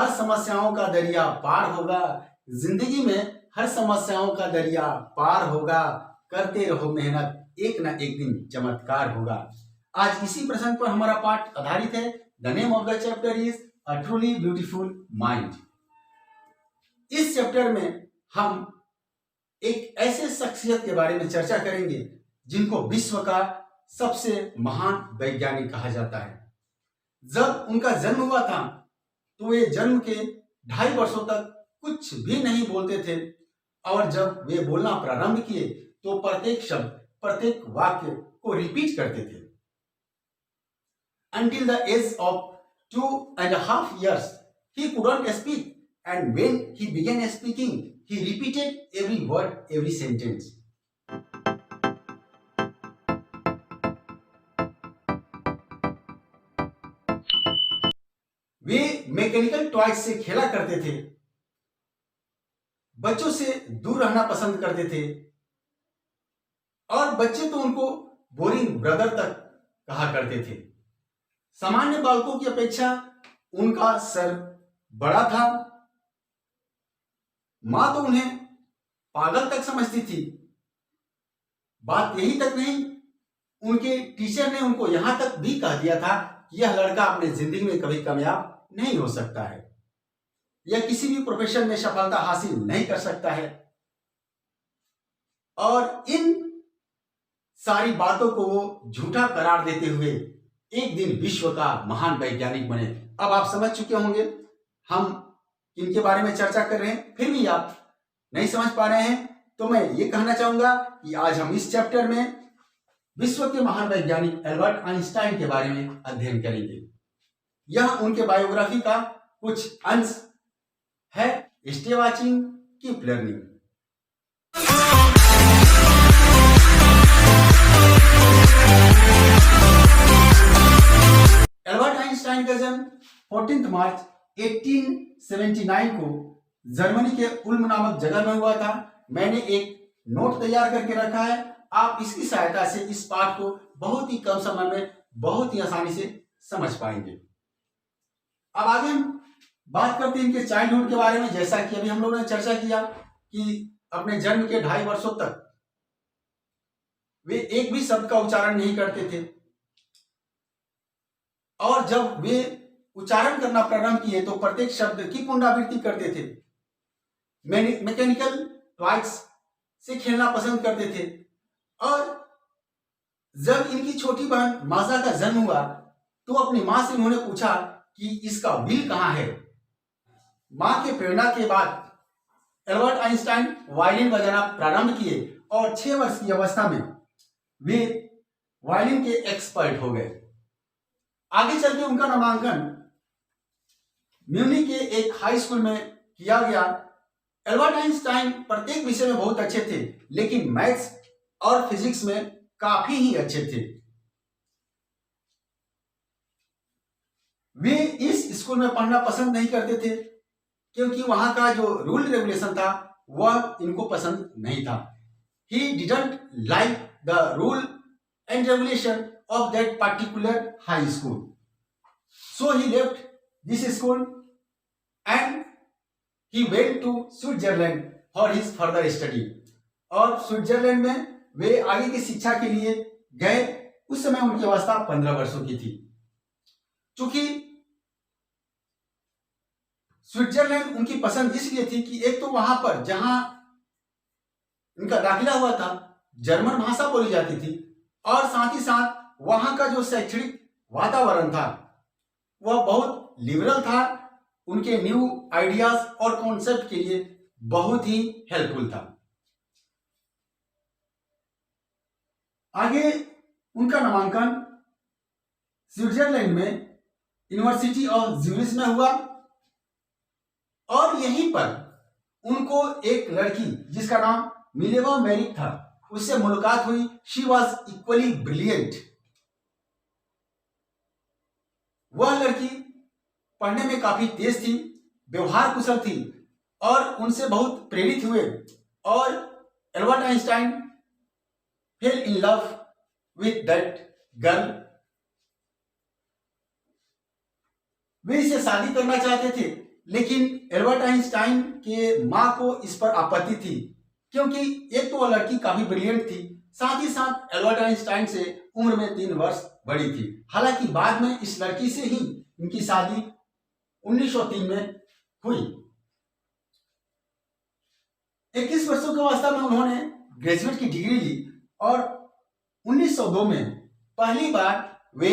हर समस्याओं का दरिया पार होगा। जिंदगी में हर समस्याओं का दरिया पार होगा। करते रहो मेहनत, एक ना एक दिन चमत्कार होगा। आज इसी प्रसंग पर हमारा पाठ आधारित है। The name of the chapter is a truly beautiful mind. इस चैप्टर में हम एक ऐसे शख्सियत के बारे में चर्चा करेंगे जिनको विश्व का सबसे महान वैज्ञानिक कहा जाता है। जब उनका जन्म हुआ था तो वे जन्म के 2.5 वर्षों तक कुछ भी नहीं बोलते थे, और जब वे बोलना प्रारंभ किए तो प्रत्येक शब्द, प्रत्येक वाक्य को रिपीट करते थे। Until the age of 2.5 years, he couldn't speak, and when he began speaking, he repeated every word, every sentence. Way mechanical toys से खेला करते थे, बच्चों से दूर रहना पसंद करते थे, और बच्चे तो उनको बोरिंग ब्रदर तक कहा करते थे। सामान्य बालकों की अपेक्षा उनका सर बड़ा था। मां तो उन्हें पागल तक समझती थी। बात यही तक नहीं, उनके टीचर ने उनको यहां तक भी कह दिया था कि यह लड़का अपने जिंदगी में कभी कामयाब नहीं हो सकता है, यह किसी भी प्रोफेशन में सफलता हासिल नहीं कर सकता है। और इन सारी बातों को वो झूठा करार देते हुए एक दिन विश्व का महान वैज्ञानिक बने। अब आप समझ चुके होंगे हम किनके बारे में चर्चा कर रहे हैं। फिर भी आप नहीं समझ पा रहे हैं तो मैं ये कहना चाहूंगा कि आज हम इस चैप्टर में विश्व के महान वैज्ञानिक एल्बर्ट आइंस्टाइन के बारे में अध्ययन करेंगे। यह उनके बायोग्राफी का कुछ अंश है। Stay watching, keep learning. Albert Einstein का जन्म 14 मार्च 1879 को जर्मनी के उल्म नामक जगह में हुआ था। मैंने एक नोट तैयार करके रखा है, आप इसकी सहायता से इस पाठ को बहुत ही कम समय में बहुत ही आसानी से समझ पाएंगे। अब आगे हम बात करते हैं इनके चाइल्डहुड के बारे में। जैसा कि अभी हम लोगों ने चर्चा किया कि अपने जन्म के 2.5 वर्षों तक वे एक भी शब्द का उच्चारण नहीं करते थे, और जब वे उच्चारण करना प्रारंभ किए तो प्रत्येक शब्द की पुनरावृत्ति करते थे। मैकेनिकल टॉयज से खेलना पसंद करते थे, और जब इनकी छोटी बहन माजा का जन्म हुआ तो अपनी मां से उन्होंने पूछा कि इसका बिल कहां है। मां के प्रेरणा के बाद एल्बर्ट आइंस्टाइन वायलिन बजाना प्रारंभ किए, और 6 वर्ष की अवस्था में वे वायलिन के एक्सपर्ट हो गए। आगे चल के उनका नामांकन म्यूनिख के एक हाई स्कूल में किया गया। एल्बर्ट आइंस्टाइन प्रत्येक विषय में बहुत अच्छे थे, लेकिन मैथ्स और फिजिक्स में काफी ही अच्छे थे। वे इस स्कूल में पढ़ना पसंद नहीं करते थे क्योंकि वहां का जो रूल रेगुलेशन था वह इनको पसंद नहीं था। He didn't like the rule and regulation of that particular high school. So he left this school and he went to Switzerland for his further study. और स्विट्जरलैंड में वे आगे की शिक्षा के लिए गए। उस समय उनकी अवस्था 15 वर्षों की थी। चूंकि स्विट्जरलैंड उनकी पसंद इसलिए थी कि एक तो वहां पर जहां इनका दाखिला हुआ था जर्मन भाषा बोली जाती थी, और साथ ही साथ वहां का जो शैक्षणिक वातावरण था वह बहुत लिबरल था, उनके न्यू आइडियाज और कॉन्सेप्ट के लिए बहुत ही हेल्पफुल था। आगे उनका नामांकन स्विट्जरलैंड में यूनिवर्सिटी ऑफ ज्यूरिच में हुआ, और यहीं पर उनको एक लड़की जिसका नाम मिलेवा मेरिक था उससे मुलाकात हुई। She was equally brilliant. वह लड़की पढ़ने में काफी तेज थी, व्यवहार कुशल थी, और उनसे बहुत प्रेरित हुए, और Albert Einstein fell in love with that girl. वे इसे शादी करना चाहते थे, लेकिन एल्बर्ट आइंस्टाइन के माँ को इस पर आपत्ति थी, क्योंकि एक तो वह लड़की काफी ब्रिलियंट थी, साथ ही साथ एल्बर्ट आइंस्टाइन से उम्र में 3 वर्ष बड़ी थी। हालांकि बाद में इस लड़की से ही इनकी शादी 1903 में हुई। 21 वर्षों की अवस्था में उन्होंने ग्रेजुएट की डिग्री ली और 1902 में पहली बार वे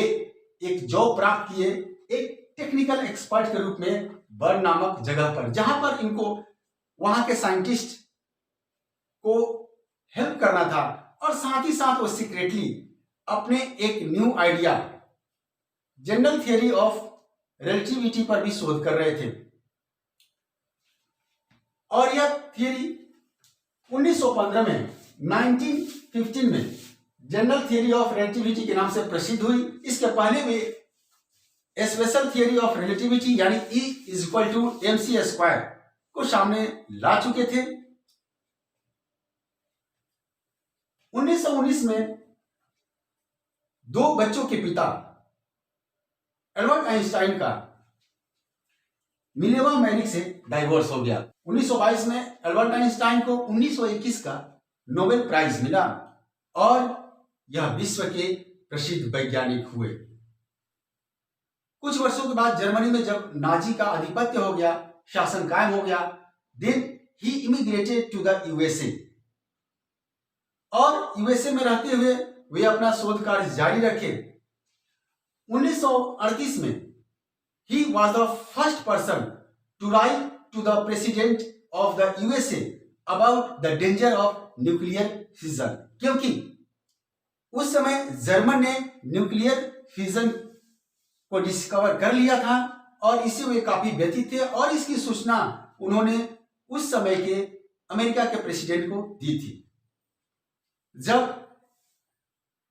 एक जॉब प्राप्त किए, एक टेक्निकल एक्सपर्ट के रूप में बर्न नामक जगह पर, जहां पर इनको वहां के साइंटिस्ट को हेल्प करना था और साथ ही साथ वो सीक्रेटली अपने एक new idea general theory of relativity पर भी शोध कर रहे थे। और यह थियरी 1915 में 1915 में जनरल थियरी ऑफ रिलेटिविटी के नाम से प्रसिद्ध हुई। इसके पहले वे स्पेशल थियरी ऑफ रिलेटिविटी यानी E = mc² को सामने ला चुके थे। 1919 में 2 बच्चों के पिता एल्बर्ट आइंस्टाइन का मिलेवा मैरिक से डाइवोर्स हो गया। 1922 में एल्बर्ट आइंस्टाइन को 1921 का नोबेल प्राइज मिला और यह विश्व के प्रसिद्ध वैज्ञानिक हुए। कुछ वर्षों के बाद जर्मनी में जब नाजी का आधिपत्य हो गया, शासन कायम हो गया, then he immigrated to the USA और यूएसए में रहते हुए वे अपना शोध कार्य जारी रखे। 1938 में he was the first person to write to the president of the USA about the danger of nuclear fission, क्योंकि उस समय जर्मन ने न्यूक्लियर फिजन को डिस्कवर कर लिया था और इससे वे काफी व्यथित थे और इसकी सूचना उन्होंने उस समय के अमेरिका के प्रेसिडेंट को दी थी। जब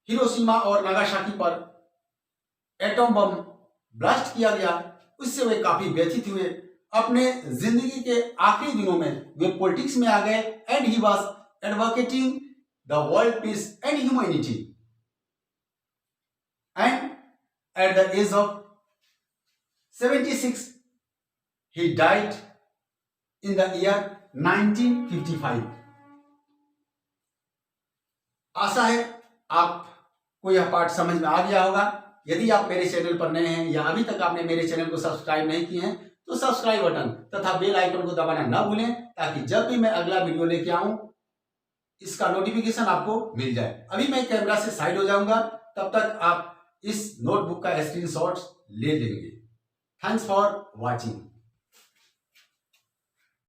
हिरोशिमा और नागासाकी पर एटम बम ब्लास्ट किया गया, उससे वे काफी व्यथित हुए। अपने जिंदगी के आखिरी दिनों में वे पॉलिटिक्स में आ गए and he was advocating the world peace and humanity and at the age of 76 he died in the year 1955। आशा है आपको यह पाठ समझ में आ गया होगा। यदि आप मेरे चैनल पर नए हैं या अभी तक आपने मेरे चैनल को सब्सक्राइब नहीं किए हैं तो सब्सक्राइब बटन तथा बेल आइकन को दबाना ना भूलें, ताकि जब भी मैं अगला वीडियो लेके आऊं इसका नोटिफिकेशन आपको मिल जाए। अभी मैं कैमरा से साइड हो जाऊंगा, तब तक आप इस नोटबुक का स्क्रीनशॉट ले लेंगे। Thanks for watching.